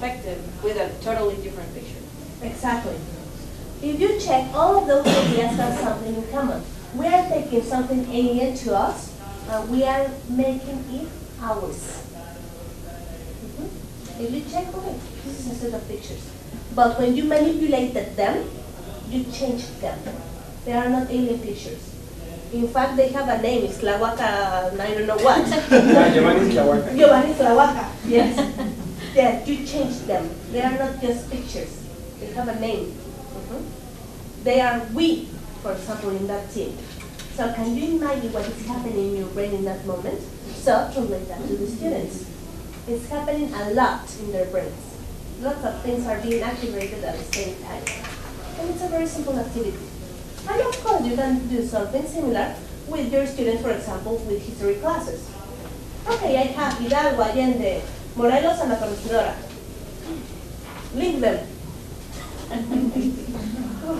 perspective with a totally different picture. Exactly. If you check, all of those ideas have something in common. We are taking something alien to us, and we are making it ours. If you check, okay, this is a set of pictures. But when you manipulated them, you changed them. They are not alien pictures. In fact, they have a name, it's Tlahuaca, and I don't know what. Giovanni's Tlahuaca. Giovanni's Tlahuaca, yes. Yeah, you changed them. They are not just pictures. They have a name. They are we, for example, in that team. So can you imagine what is happening in your brain in that moment? So translate that to the students. It's happening a lot in their brains. Lots of things are being activated at the same time. And it's a very simple activity. And of course, you can do something similar with your students, for example, with history classes. Okay, I have Hidalgo, Allende, Morelos, and La Corregidora. Link them.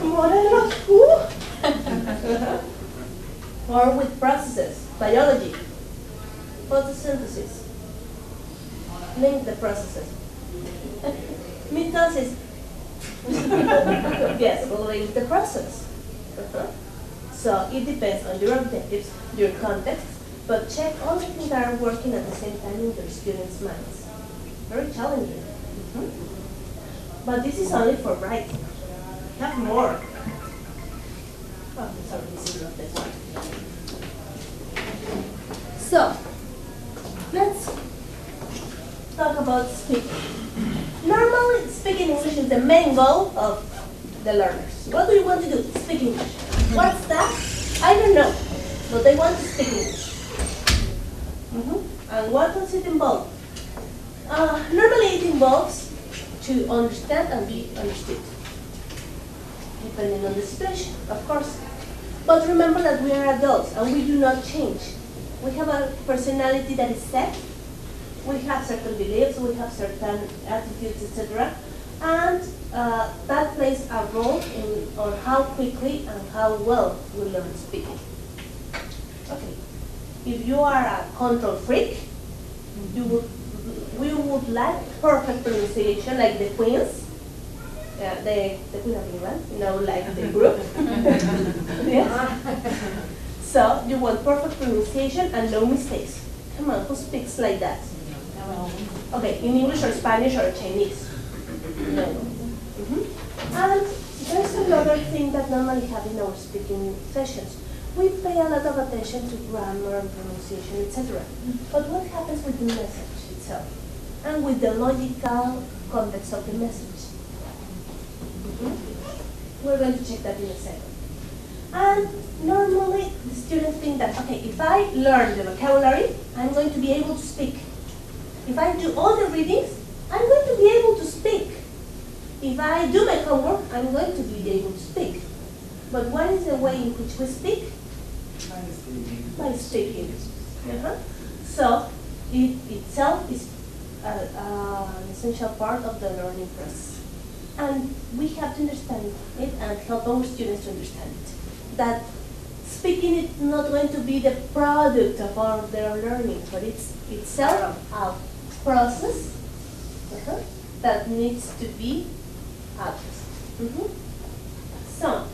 Morelos, who? Or with processes, biology, photosynthesis. Link the processes. Mitosis. Yes, we'll link the process. So it depends on your objectives, your context, but check all the things that are working at the same time in your students' minds. Very challenging. But this is only for writing. Have more. Oh, sorry, this is not this one. So, let's talk about speaking. Normally, speaking English is the main goal of the learners. What do you want to do? Speak English. What's that? I don't know, but they want to speak English. And what does it involve? Normally it involves to understand and be understood, depending on the situation, of course. But remember that we are adults and we do not change. We have a personality that is set. We have certain beliefs, we have certain attitudes, etc. And that plays a role in on how quickly and how well we learn speaking. Okay, if you are a control freak, we would like perfect pronunciation, like the Queens, the Queen of England, you know, like the group. Yes. So you want perfect pronunciation and no mistakes. Come on, who speaks like that? Okay, in English or Spanish or Chinese. No. And there's another thing that normally happens in our speaking sessions. We pay a lot of attention to grammar, pronunciation, etc. But what happens with the message itself? And with the logical context of the message? We're going to check that in a second. And normally the students think that, okay, if I learn the vocabulary, I'm going to be able to speak. If I do all the readings, I'm going to be able to speak. If I do my homework, I'm going to be able to speak. But what is the way in which we speak? By speaking. So it itself is an essential part of the learning process. And we have to understand it and help our students to understand it. That speaking is not going to be the product of all their learning, but it's itself a process that needs to be addressed. So,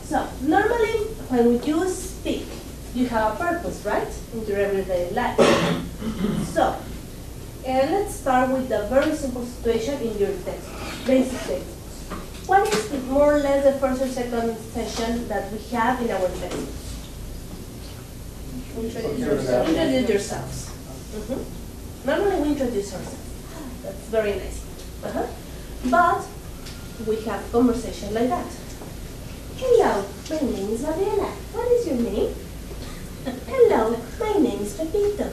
So, normally when you speak, you have a purpose, right? In your everyday life. So, let's start with the very simple situation in your text, basic text. What is more or less the first or second session that we have in our text? Introduce yourselves. Normally we introduce ourselves. That's very nice. But we have conversation like that. Hello, my name is Gabriela. What is your name? Hello, my name is Pepito.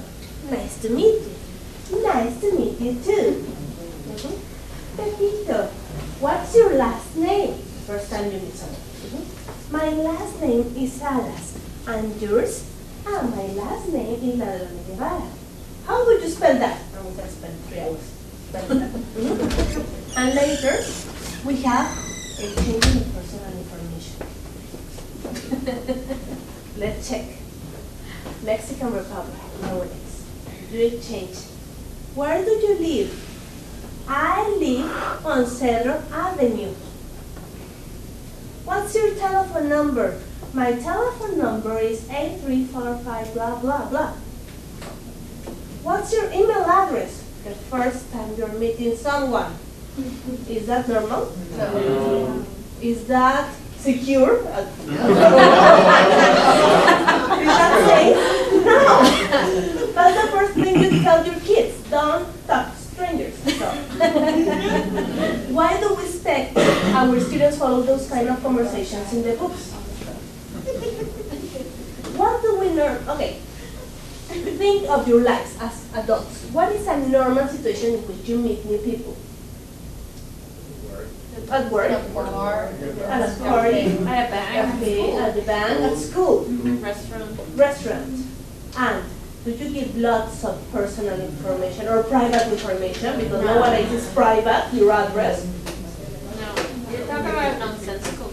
Nice to meet you. Nice to meet you too. Pepito, what's your last name? First time you meet someone. My last name is Salas. And yours? My last name is Ladron de Guevara. How would you spell that? And we can spend 3 hours spelling that. And later, we have exchanging personal information. Let's check. Mexican Republic, nowadays. Do you change? Where do you live? I live on Cedro Avenue. What's your telephone number? My telephone number is 8345 blah blah blah. What's your email address? The first time you're meeting someone. Is that normal? No. Is that secure? Is that safe? No. That's the first thing you tell your kids. Don't talk to strangers. So. Why do we expect our students follow those kind of conversations in the books? What do we learn? Okay. Think of your lives as adults. What is a normal situation in which you meet new people? At work, at a party, At a bank. cafe, at the bank, at school, Restaurant. And do you give lots of personal information or private information? Because nowadays it's private, your address. No. You're talking about nonsensical.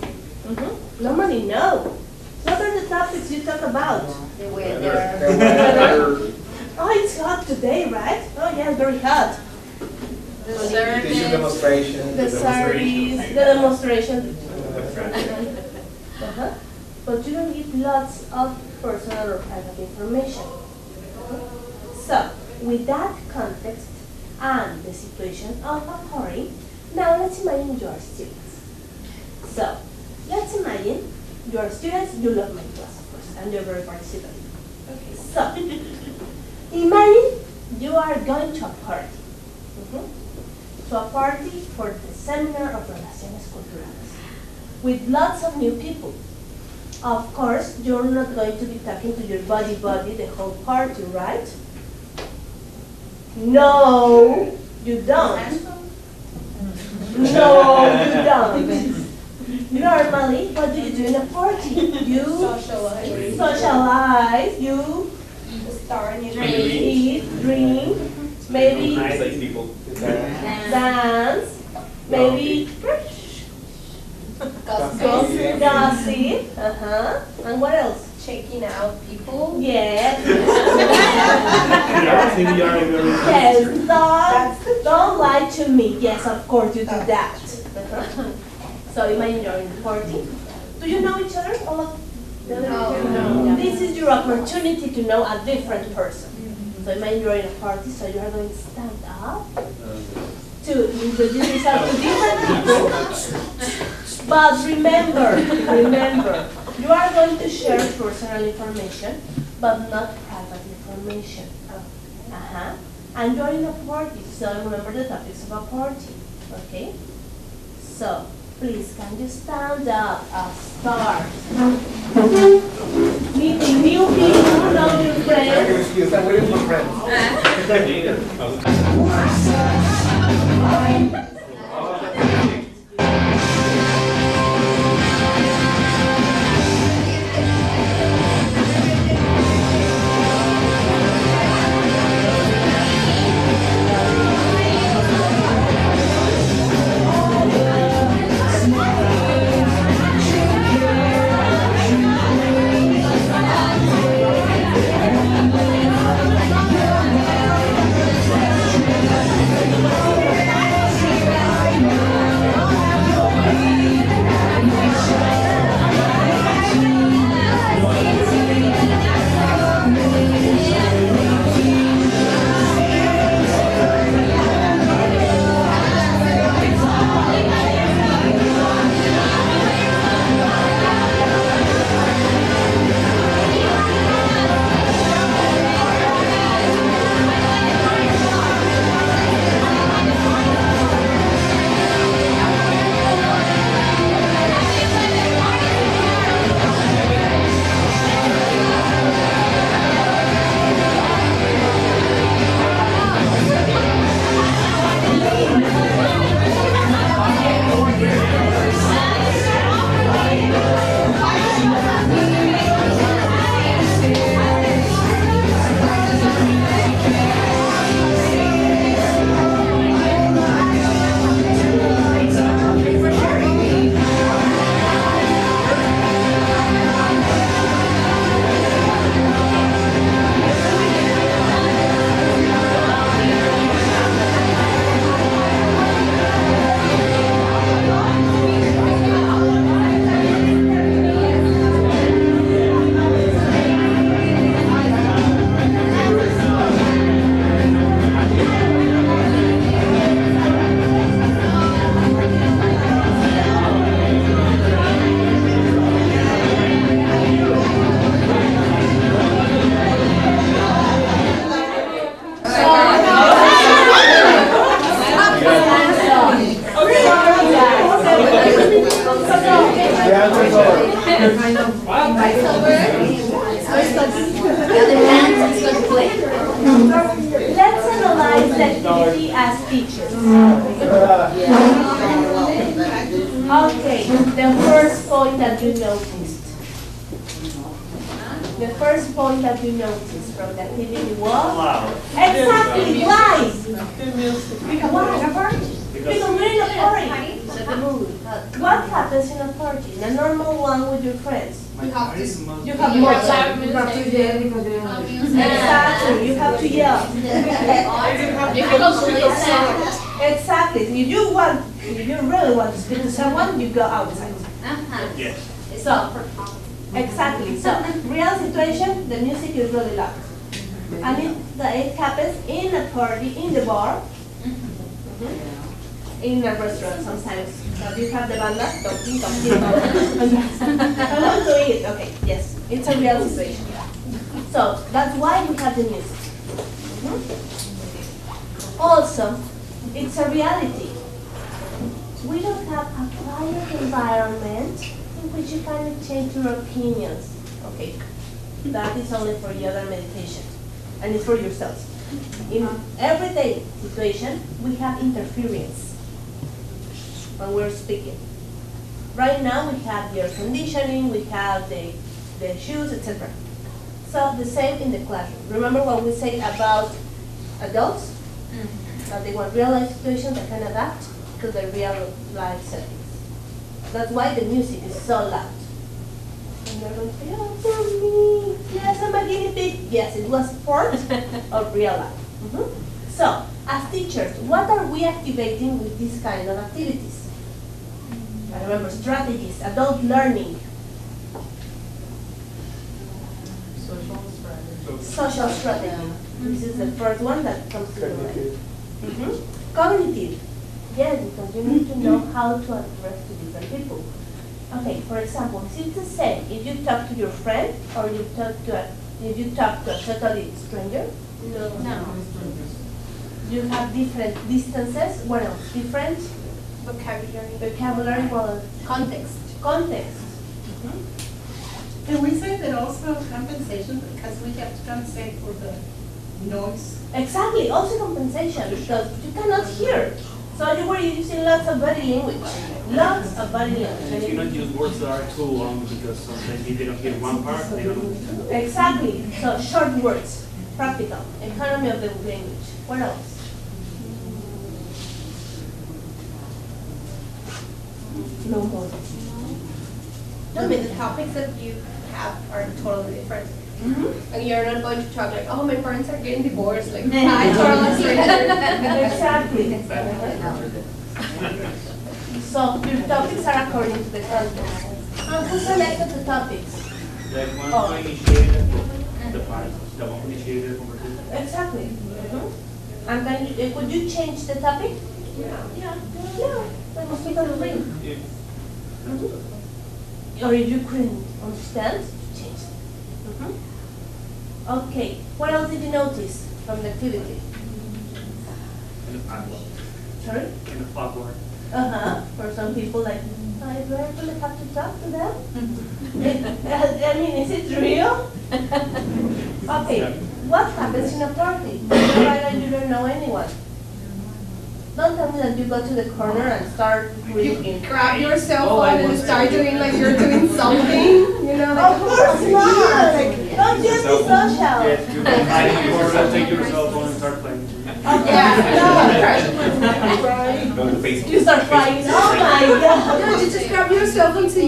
Normally, no. What are the topics you talk about? The Weather. Oh, it's hot today, right? Oh, yeah, very hot. The Teacher service. demonstration. The service, the demonstration. But you don't give lots of personal or private information. So, with that context and the situation of a party, now let's imagine you are students. So, let's imagine you are students, you love my class, of course, and you're very participative. Okay, so, imagine you are going to a party. To a party for the seminar of Relaciones Culturales with lots of new people. Of course, you're not going to be talking to your buddy the whole party, right? No, you don't. No, you don't. Normally, what do you do in a party? You socialize, you eat, drink, maybe Nice like people. dance, maybe gossip, and what else? Checking out people. Yes. Yes. Yes, don't lie to me. Yes, of course you do that. So imagine you're in the party. Do you know each other? All of the other No. people? No. This is your opportunity to know a different person. So imagine you're in a party, so you are going to stand up to introduce yourself to different people. But remember, you are going to share personal information, but not private information. And you're in a party, so remember the topics of a party, okay? So, please, can you stand up and start? Meeting new people, know your friends. Excuse, I'm waiting for friends. point that you noticed? The first point that you noticed from the activity was? Loud. Exactly, why? Because we're in a party. Because we're in a party. Set the mood. What happens in a party? In a normal one with your friends? You have to, You have more time. you have to yell because they don't have to. Exactly, you have to yell. You can go listen. Exactly, if you really want to speak to someone, you go outside. Yes. So, exactly. So, real situation, the music is really loud. And it happens in a party, in the bar, in a restaurant sometimes. So you have the banda talking. I want to eat. Okay, yes, it's a real situation. So, that's why we have the music. Also, it's a reality. We don't have a quiet environment in which you can change your opinions. Okay, that is only for yoga and meditation, and it's for yourselves. In everyday situation, we have interference when we're speaking. Right now, we have the air conditioning, we have the shoes, etc. So the same in the classroom. Remember what we said about adults? That they want real life situations that can adapt to the real life settings. That's why the music is so loud. And they're going to say, oh, for me, yes, I'm a guinea pig. Yes, it was part of real life. So, as teachers, what are we activating with this kind of activities? I remember strategies, adult learning, social strategy. This is the first one that comes to the mind. Cognitive. Yes, because you need to know how to address to different people. Okay, for example, it's the same if you talk to your friend or if you talk to a totally stranger. No. You have different distances. What else? Different vocabulary. Well, Context. context. Can we say that also compensation, because we have to compensate for the noise? Exactly. Also compensation because you cannot hear. So you were using lots of body language. Lots of body language. And you not use words that are too long because sometimes if they don't hear one part, they don't. Exactly. So short words, practical, economy of the language. What else? No more. I mean, the topics that you have are totally different. And you're not going to talk like, oh, my parents are getting divorced. Like, I totally Exactly. So your topics are according to the context. And who selected the topics? Like one who initiated the part, the one who initiated the conversation. Exactly. And then could you change the topic? Yeah. That must be free. Yeah. Or if you couldn't understand, change it. Okay. What else did you notice from the activity? In the platform. Sorry? In the platform. For some people, like, I really have to talk to them. I mean, is it real? Okay. What happens in a party? You don't know anyone. Don't tell me that you go to the corner and start reading. grab your cell phone and start doing like you're doing something, you know? Of course not! Like, Don't just be social. Yes, you can hide yourself, take your cell phone and start playing. You start crying. Oh my God. No, you just grab your cell phone so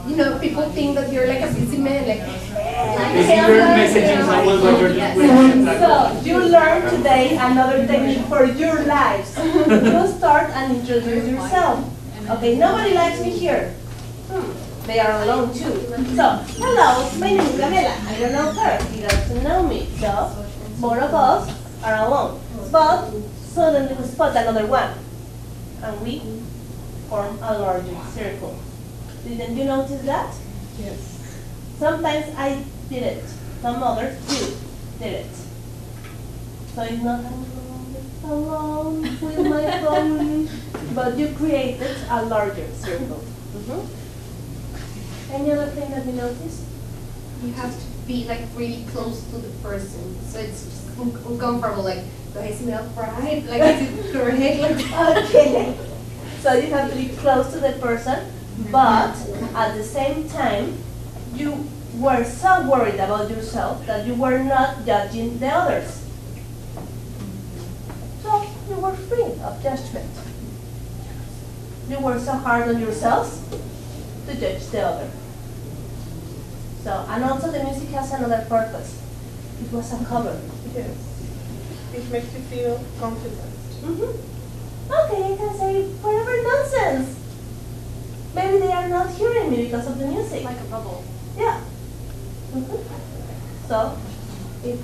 you know, people think that you're like a busy man, like, If you're messaging someone while you're just waiting, So, you learned today another technique for your lives. You start and introduce yourself. Okay, nobody likes me here. They are alone too. So, hello, my name is Gabriela. I don't know her. He doesn't know me. So, both of us are alone. But suddenly we spot another one. And we form a larger circle. Didn't you notice that? Yes. Sometimes I did it. Some others too did it. So it's not alone with my phone, but you created a larger circle. Any other thing that you noticed? you have to be like really close to the person. So it's just uncomfortable, like, do I smell fried? Like, is it correct? Like, Okay. So you have to be close to the person But at the same time, you were so worried about yourself that you were not judging the others. So you were free of judgment. You were so hard on yourselves to judge the other. So, and also the music has another purpose. It was a cover. Yes. It makes you feel confident. Okay, I can say whatever nonsense. Maybe they are not hearing me because of the music. Like a bubble. Yeah. So, it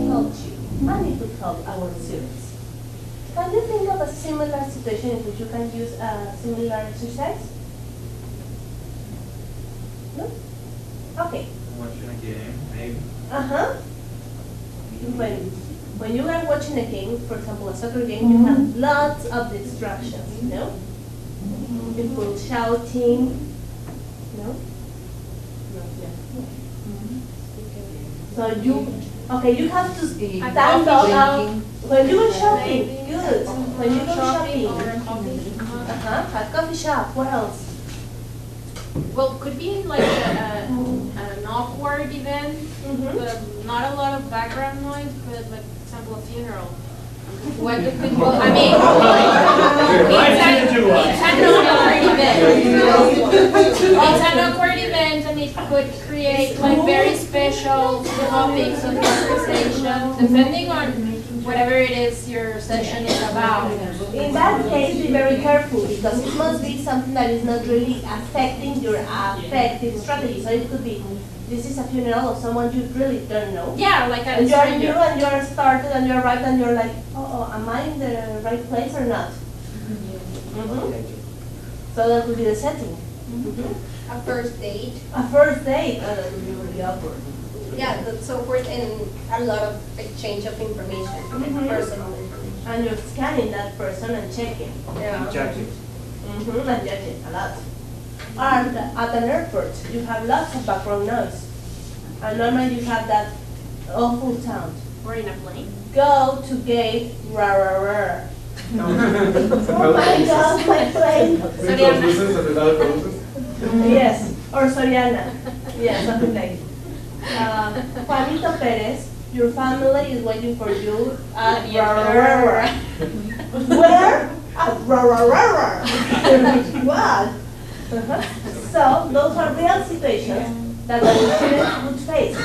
helps you, and it would help our students. Can you think of a similar situation in which you can use a similar exercise? No? Okay. Watching a game, maybe. When you are watching a game, for example, a soccer game, you have lots of distractions, you know? People shouting, no? So you have to stand up. When you go shopping, good. When you go shopping. At coffee shop, what else? Well, could be like an awkward event, but not a lot of background noise, but like, for example, a funeral. What could be, well, I mean, it's an awkward event. It's an awkward event, and it could create like very special topics of conversation, depending on whatever it is your session is about. In that case, be very careful because it must be something that is not really affecting your affective strategy. So it could be, this is a funeral of someone you really don't know. Yeah, like a And you're new stranger. and you're started and you're right and you're like, am I in the right place or not? So that would be the setting. A first date. A first date, that would be really awkward. Yeah, that's so forth, and a lot of exchange of information, like personal information. And you're scanning that person and checking. Yeah. Judging. And judging a lot. And at an airport, you have lots of background noise. And normally you have that awful sound. Or in a plane. Go to gate, rah, rah, rah. Oh my God, my plane. Yes, or Soriana. Yes, something like Juanito Perez, your family is waiting for you at rah, rah, rah, rah. Where? At rah, rah, rah, rah. What? So, those are real situations that the students would face.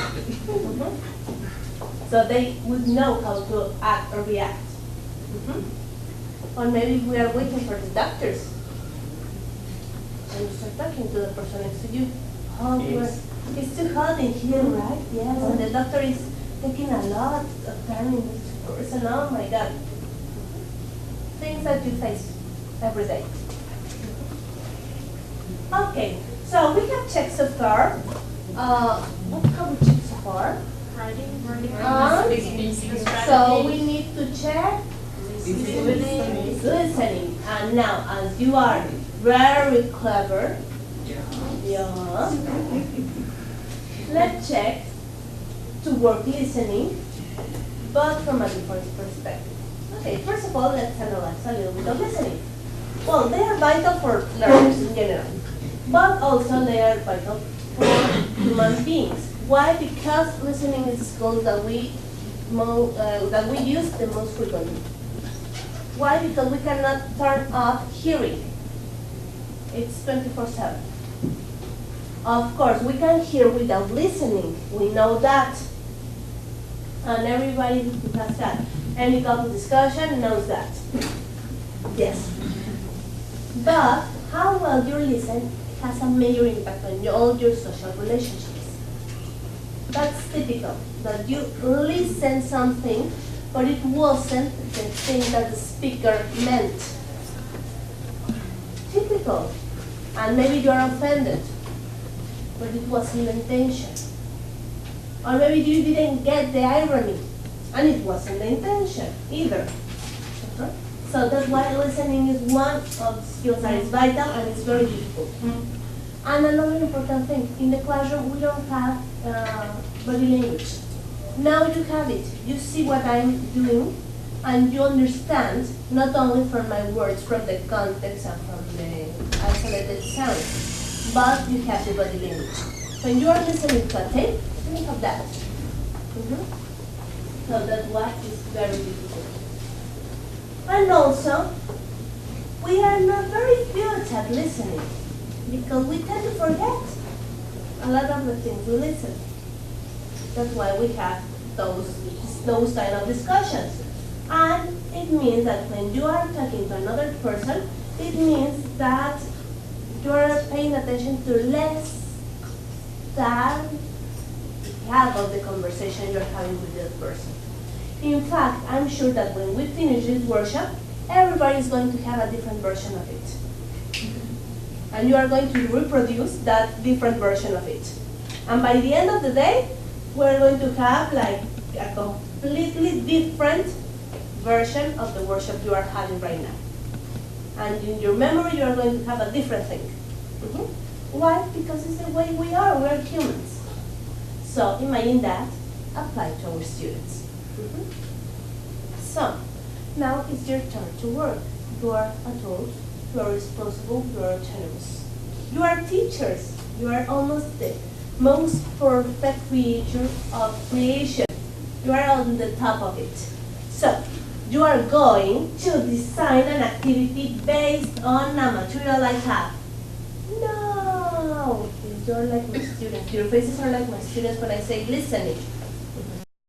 So they would know how to act or react. Or maybe we are waiting for the doctors. And you start talking to the person next to you. Oh, it's too hot in here, right? Yes, and the doctor is taking a lot of time in this person. Oh my God. Things that you face every day. Okay, so we have checked so far. What have we checked so far? So we need to check listening. And now, as you are very clever, let's check to work listening, but from a different perspective. Okay, first of all, let's analyze a little bit of listening. Well, they are vital for learners in general, but also they are vital for human beings. Why? Because listening is a skill that we use the most frequently. Why? Because we cannot turn off hearing. It's 24/7. Of course, we can hear without listening. We know that. And everybody who has that. Any couple discussion knows that. Yes. But how well you listen has a major impact on all your social relationships. That's typical, that you listen something, but it wasn't the thing that the speaker meant. Typical. And maybe you are offended, but it wasn't the intention. Or maybe you didn't get the irony, and it wasn't the intention either. So that's why listening is one of the skills that is vital and it's very useful. And another important thing, in the classroom we don't have body language. Now you have it. You see what I'm doing, and you understand not only from my words, from the context and from the isolated sounds, but you have the body language. When you are listening to a tape, think of that. So that what is very difficult. And also, we are not very good at listening because we tend to forget a lot of the things we listen. That's why we have those kind of discussions. And it means that when you are talking to another person, it means that you are paying attention to less than half of the conversation you're having with that person. In fact, I'm sure that when we finish this workshop, everybody is going to have a different version of it. And you are going to reproduce that different version of it. And by the end of the day, we're going to have like a completely different version of the workshop you are having right now. And in your memory, you are going to have a different thing. Why? Because it's the way we are humans. So imagine that applied to our students. So, now it's your turn to work. You are adults, you are responsible, you are autonomous. You are teachers. You are almost the most perfect creature of creation. You are on the top of it. So, you are going to design an activity based on a material I have. No! You're like my students. Your faces are like my students when I say listening.